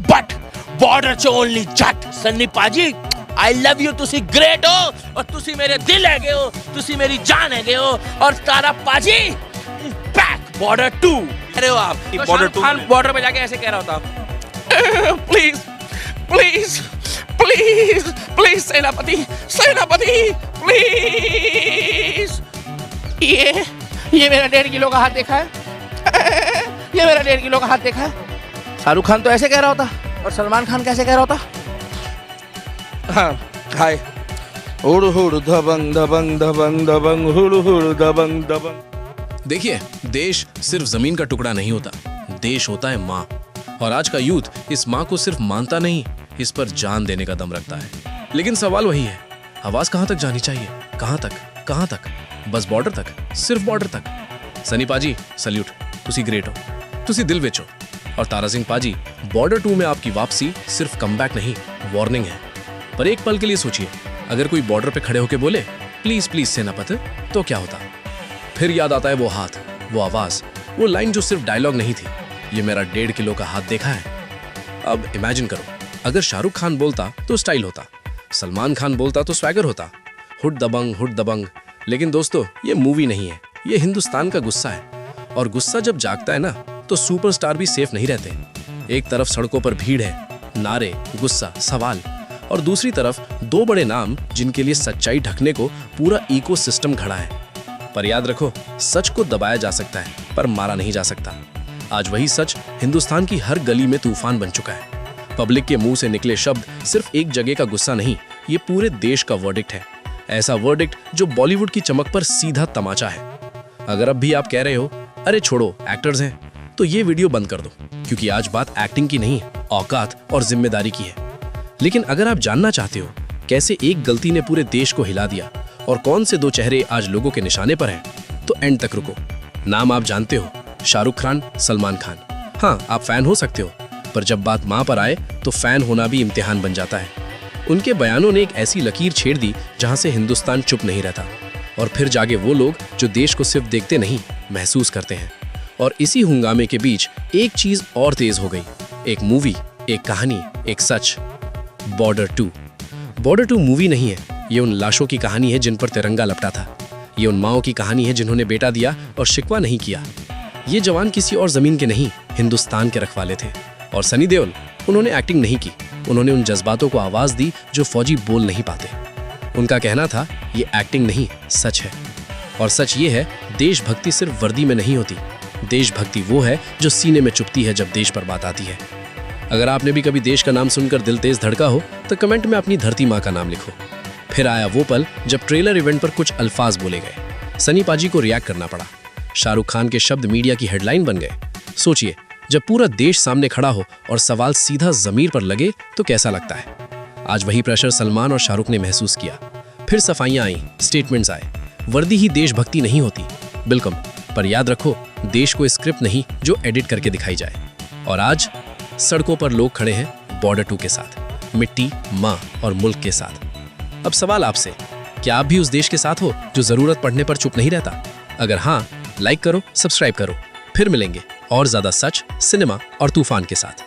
But border च only जट सन्नी पाजी I love you. तुसी ग्रेट हो और तुसी मेरे दिल हैगे हो, तुसी मेरी जान हैगे हो और तारा पाजी बैक बॉर्डर 2। अरे हो आप बॉर्डर 2 बॉर्डर पे जाके ऐसे कह रहा होता प्लीज प्लीज प्लीज प्लीज सेनापति सेनापति प्लीज। ये मेरा 1.5 किलो का हाथ देखा है, ये मेरा 1.5 किलो का हाथ देखा है। शाहरुख खान तो ऐसे कह रहा होता और सलमान खान कैसे कह रहा होता? हाँ हाय हुड़ हुड़ दबंग दबंग दबंग दबंग हुड़ हुड़ दबंग दबंग। देखिए, देश सिर्फ जमीन का टुकड़ा नहीं होता, देश होता है माँ। और आज का यूथ इस माँ को सिर्फ मानता नहीं, इस पर जान देने का दम रखता है। लेकिन सवाल वही है, आवाज कहाँ तक जानी चाहिए? कहाँ तक? कहाँ तक? बस बॉर्डर तक, सिर्फ बॉर्डर तक। सनी पाजी सल्यूट, तुसी ग्रेट हो, तुसी दिल विच हो। और तारा सिंह पाजी, बॉर्डर 2 में आपकी वापसी सिर्फ कमबैक नहीं, वार्निंग है। पर एक पल के लिए सोचिए, अगर कोई बॉर्डर पे खड़े होके बोले प्लीज प्लीज सेनापति, तो क्या होता? फिर याद आता है वो हाथ, वो आवाज, वो लाइन जो सिर्फ डायलॉग नहीं थी, ये मेरा 1.5 किलो का हाथ देखा है। अब इमेजिन करो, अगर शाहरुख खान बोलता तो स्टाइल होता, सलमान खान बोलता तो स्वैगर होता, हुड दबंग। लेकिन दोस्तों, ये मूवी नहीं है, ये हिंदुस्तान का गुस्सा है। और गुस्सा जब जागता है ना, तो सुपरस्टार भी सेफ नहीं रहते। एक तरफ सड़कों पर भीड़ है, नारे, गुस्सा, सवाल, और दूसरी तरफ 2 बड़े नाम जिनके लिए सच्चाई ढकने को पूरा इकोसिस्टम खड़ा है। पर याद रखो, सच को दबाया जा सकता है पर मारा नहीं जा सकता। आज वही सच हिंदुस्तान की हर गली में तूफान बन चुका है। पब्लिक के मुंह से निकले शब्द सिर्फ एक जगह का गुस्सा नहीं, ये पूरे देश का वर्डिक्ट है। ऐसा वर्डिक्ट जो बॉलीवुड की चमक पर सीधा तमाचा है। अगर अब भी आप कह रहे हो अरे छोड़ो एक्टर्स हैं, तो ये वीडियो बंद कर दो, क्योंकि आज बात एक्टिंग की नहीं, औकात और जिम्मेदारी की है। लेकिन अगर आप जानना चाहते हो कैसे एक गलती ने पूरे देश को हिला दिया और कौन से 2 चेहरे आज लोगों के निशाने पर हैं, तो एंड तक रुको। नाम आप जानते हो, शाहरुख खान, सलमान खान। हाँ, आप फैन हो सकते हो, पर जब बात माँ पर आए तो फैन होना भी इम्तिहान बन जाता है। उनके बयानों ने एक ऐसी लकीर छेड़ दी जहां से हिंदुस्तान चुप नहीं रहता। और फिर जागे वो लोग जो देश को सिर्फ देखते नहीं, महसूस करते हैं। और इसी हंगामे के बीच एक चीज और तेज हो गई, एक मूवी, एक कहानी, एक सच, बॉर्डर 2। बॉर्डर 2 मूवी नहीं है, ये उन लाशों की कहानी है जिन पर तिरंगा लपटा था। ये उन माओं की कहानी है जिन्होंने बेटा दिया और शिकवा नहीं किया। ये जवान किसी और जमीन के नहीं, हिंदुस्तान के रखवाले थे। और सनी देओल, उन्होंने एक्टिंग नहीं की, उन्होंने उन जज्बातों को आवाज दी जो फौजी बोल नहीं पाते। उनका कहना था, ये एक्टिंग नहीं, सच है। और सच ये है, देशभक्ति सिर्फ वर्दी में नहीं होती, देशभक्ति वो है जो सीने में चुभती है जब देश पर बात आती है। अगर आपने भी कभी देश का नाम सुनकर दिल तेज धड़का हो, तो कमेंट में अपनी धरती माँ का नाम लिखो। फिर आया वो पल जब ट्रेलर इवेंट पर कुछ अल्फाज बोले गए, सनी पाजी को रिएक्ट करना पड़ा, शाहरुख खान के शब्द मीडिया की हेडलाइन बन गए। सोचिए, जब पूरा देश सामने खड़ा हो और सवाल सीधा जमीर पर लगे तो कैसा लगता है। आज वही प्रेशर सलमान और शाहरुख ने महसूस किया। फिर सफाइयां आई, स्टेटमेंट्स आए। वर्दी ही देशभक्ति नहीं होती, बिल्कुल, पर याद रखो, देश को स्क्रिप्ट नहीं जो एडिट करके दिखाई जाए। और आज सड़कों पर लोग खड़े हैं बॉर्डर 2 के साथ, मिट्टी, माँ और मुल्क के साथ। अब सवाल आपसे, क्या आप भी उस देश के साथ हो जो जरूरत पड़ने पर चुप नहीं रहता? अगर हाँ, लाइक करो, सब्सक्राइब करो। फिर मिलेंगे और ज्यादा सच, सिनेमा और तूफान के साथ।